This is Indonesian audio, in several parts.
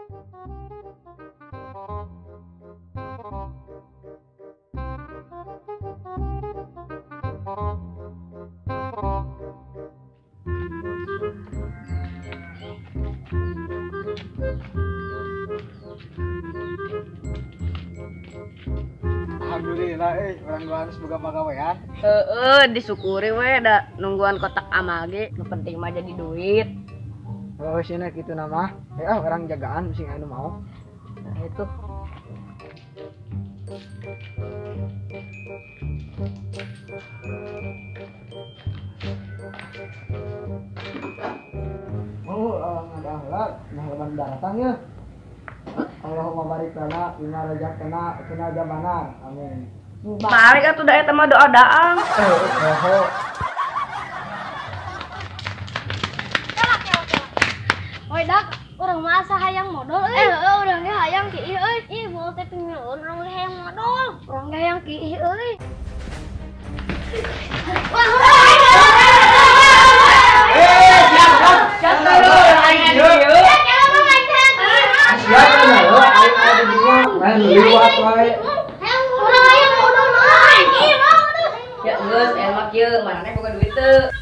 Alhamdulillah, orang gua harus buka pagawean. Disyukuri we da nungguan kotak amage, nu penting mah jadi duit. Oh, sini gitu nama. Orang jagaan mesti anu mau. Nah, itu. Ngadalah, nah datang ya. Allahumma barik lana bima razaqtana wa qina adzabannar. Amin. Balik atuh da eta mah doa daang. Oi dak, urang mah asa hayang modal euy. Urang ge hayang kieu euy. Ih, moal teh pingeueun urang ge hayang modal. Urang ge hayang kieu euy. Ya geus emak kieu maneh boga duit teu.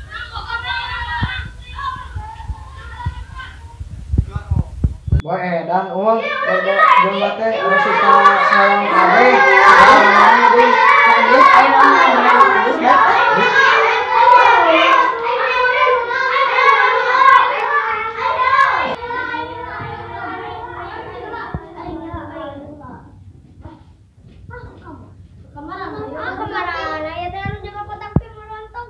Boy dan uang domba teh resiko sayang kabeh. Geus aya mah geus da. Kemana ya teh anu jaga kotak teh melontong.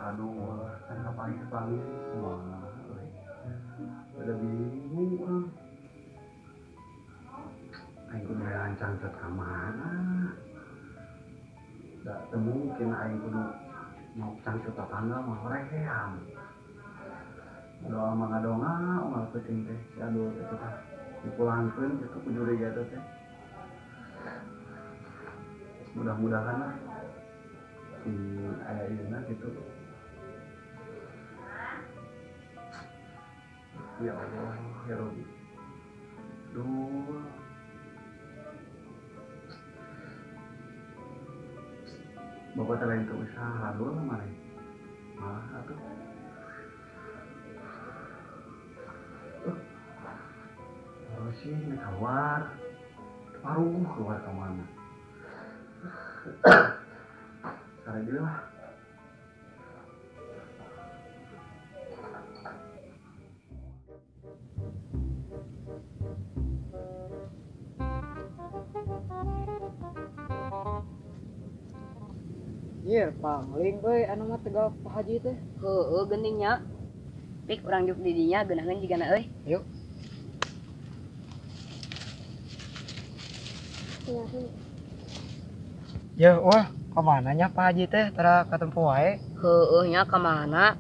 Aduh, kan ngapain kepanggil semua. Udah bingung orang. Aing kudu rancang ke kamana. Da teu mungkin aing kudu mau cangcut tetangga mah reheam. Doa mah ngadonga umal penting teh. Si aduh itu teh dipulangkeun kitu ku juriga teh. Mudah-mudahan lah si aya ieu gitu. Ya Allah, ya Rabbi. Duh. Bapak teh lain teu usaha dulu mana? Malah atuh. Terus sih keluar. Paruh keluar ke mana? Cari dia lah. Iya, pangling euy anu mah tegal Pak Haji teh. Heueuh geuning nya. Pik urang juk di dinya geunaheun jigana euy. Yuk. Ya, wah, kemana nya Pak Haji teh? Tara katempo wae. Heueuh nya ka mana?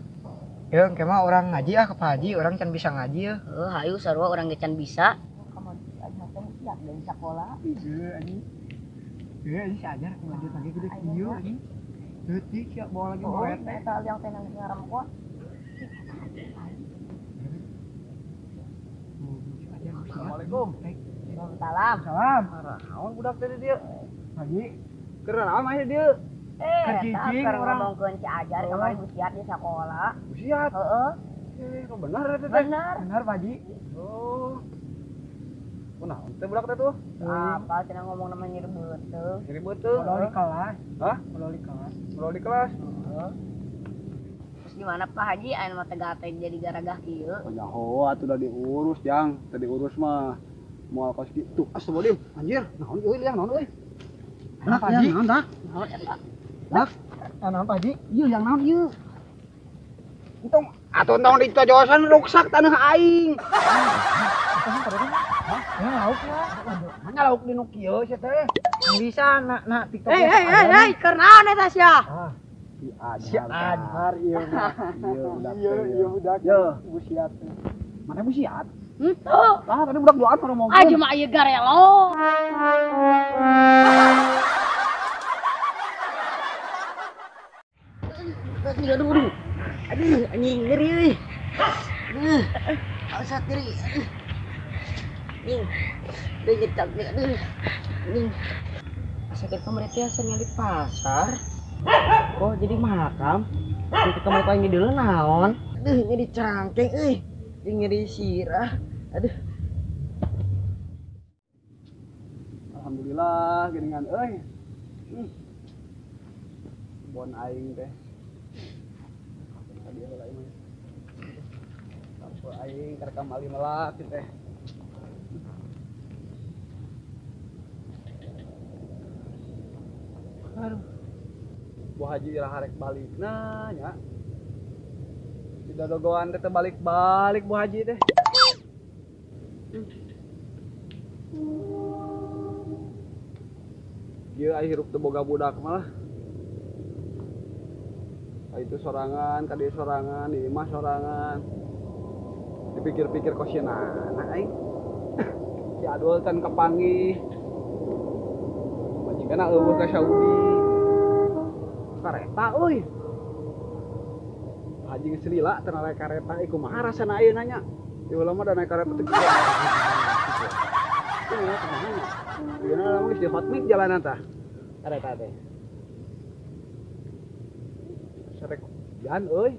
Ya, engke mah orang ngaji ke Pak Haji, orang can bisa ngaji ya. Heuh hayu sarua urang ge can bisa. Kamu aja teh siap dari sekolah. Iya, anjing. Iya, ini sajar lanjut lagi gede kieu anjing. Detik ya bawa lagi bawa teh. Eta yang teh nang ngarem kok. Assalamualaikum. Salam. Salam. Naon budak teh dia? Haji. Keur naon mah dia? Cicing orang ngomongkeun Ci Ajar kemarin busiat di sekolah. Busiat. Heeh. Bener eta teh. Bener Pak Haji. Oh. Kunaon teh budak teh tuh? Apa cenah ngomong nama nyirbeut teh. Nyirbeut teh. Kalau di kelas. Hah? Kalau di kelas. Kalau di kelas. Terus gimana Pak Haji aya mah teh gateng jadi garagah kieu? Oh nyaho atuh udah diurus, Jang. Tadi urus mah moal kos kitu. Astagfirullah. Anjir, naon euy liang naon euy? Naon Pak Haji? Naon dah? Naon eta? Dah? Naon Pak Haji? Ieu yang naon ieu? Entong atuh entong dicojosan ruksak tanah aing. Ya lauk mah. Mana lauk di nu kieu sia teh? Bisa na TikTok. Keur naon eta sia? Si Adhar ieu mah. Ieu budak. Yo, busiat. Mana busiat? Tuh. Ah, tadi budak doan orang ngomong. Aja mah ieu garelo. Aduh. Aduh, anjing ngeri euy. Aduh. Asat ngeri. Anjing. Deui nyetak nih. Aduh. Anjing. Sakit pemerintah asalnya di pasar. Oh, jadi makam. Nanti kamu paling dulu naon. Aduh, nyeri cangkeng euy. Nyeri sirah. Aduh. Alhamdulillah geuningan euy. Bon aing teh. Tadi heula ieu mah. Sampai aing kerekam ali melak teh. Aduh. Bu Haji harek balikna nya. Tidak dogoan teh balik-balik Bu Haji teh. Dia hirup teu boga budak malah. Itu sorangan, kadi sorangan, di imah sorangan. Dipikir-pikir kok anak aing. Si Adul can kepanggih. Majikana eueuh ka Saudi. Kareta euy. Haji geus lila teu naik kareta ieu kumaha rasana ayeuna nya? Di ulah mah da naik kareta teh. Ini kumaha nya? Dieuna lamun geus di hotmik jalanan tah. Kareta teh. Sarek jan euy.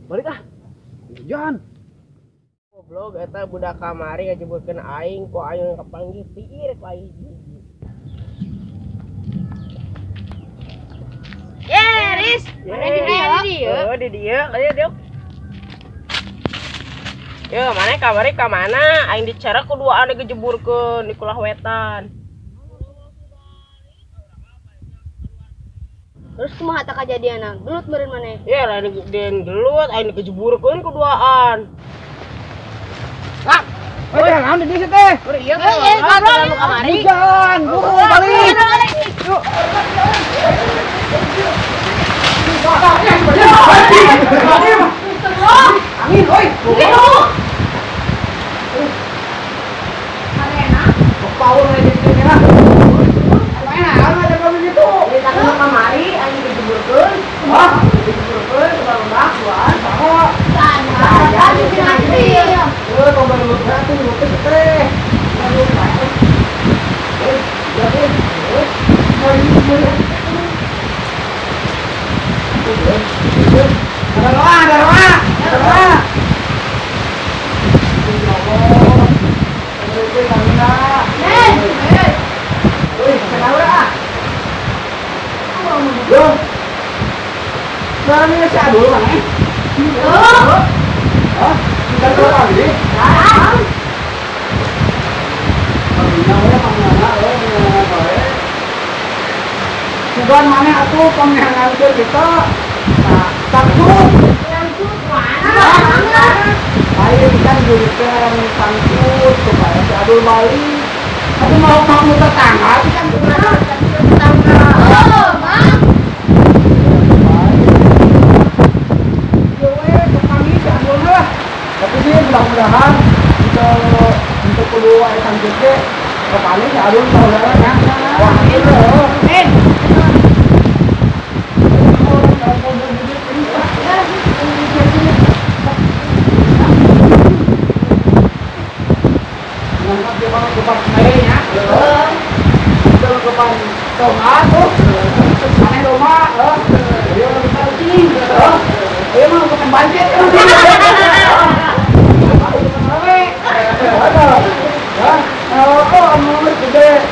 Balik ah. Jan. Goblok eta budak kamari ngajebutkeun aing kok aing kapanggih piir ku aing. Riz. Mana di dieu? Oh, di dieu. Ayo, Dok. Yo, mana kamari ka mana? Aing dicerek kuduaan digejeburkeun di kulah wetan. Terus kumaha tah kajadianna? Gelut meureun maneh. Ya, lain gelut aing digejeburkeun kuduaan. Ah, oh jangan di situ teh. Iya, goblok kamari. Jangan, balik. Yuk. Angin, oi. Power aja di sini lah. Mana ada kamu gitu? Kita ke kamari aing digejeburkeun. Hah? Digejeburkeun ke barudak duaan. Sana. Di sini. Eh, tombol lu tuh lu teh. Lalu pakai. Jadi, ada doa. Ini si Adul kan? Hah? Kita dua kali? Bukan mana atuh penghangan kita takut. Ayo kan jurikan sangkut supaya si Adul balik. Tapi mau tetangga, kan tetangga. Oh, Bang. Tapi sih mudah-mudahan untuk kedua sangkutnya kepala si Adul saudaranya. Wah itu. Kepan mainnya, kepan tomat tuh, aneh doma, dia lebih tahu dia mau kepan banjir, kalau kok mau gede,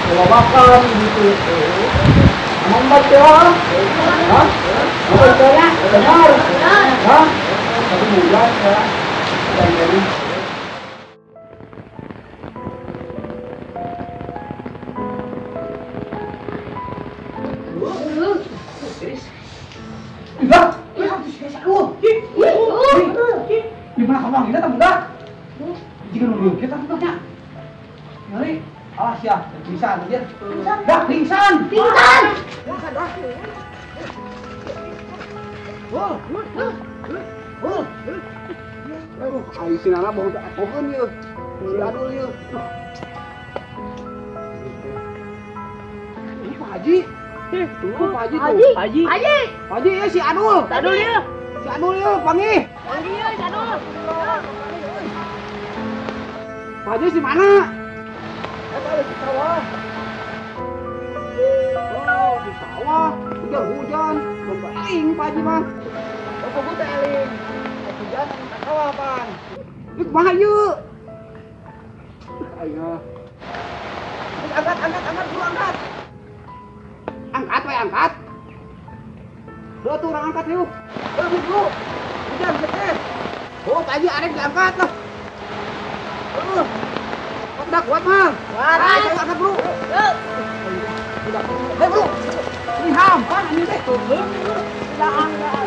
kalau makan gitu, emang baca, hah? Apa bacanya? Benar. Hah? 1 bulan ya. Dan jadi enggak, gimana kamu ini tak budak? Jika nunggu kita tutupnya. Nyari, alas ya. Pingsan aja. Dah pingsan. Pingsan. Pingsan dah. Ayo sinana mau tak pohon ya. Si Adul ya. Ini Pak Haji. Tuh Pak Haji tuh. Haji. Pak Haji ya si Adul. Adul ya. Si Adul ya panggil. Haji ya, Adul. Pak Haji si mana? Ada di sawah. Oh, di sawah. Hujan. Bening Pak Haji mah. Apa gue teh eling? Hujan tak sawah pan. Ini kumaha yuk? Ayo. Angkat dulu angkat. Angkat we angkat. Tuh orang angkat yuk. Buru. Hujan gede. Oh, Pak Haji arek diangkat lah. Udah kuat mah. Ayo angkat bro. Hei bro. Ini hampan ini teh. Udah angkat.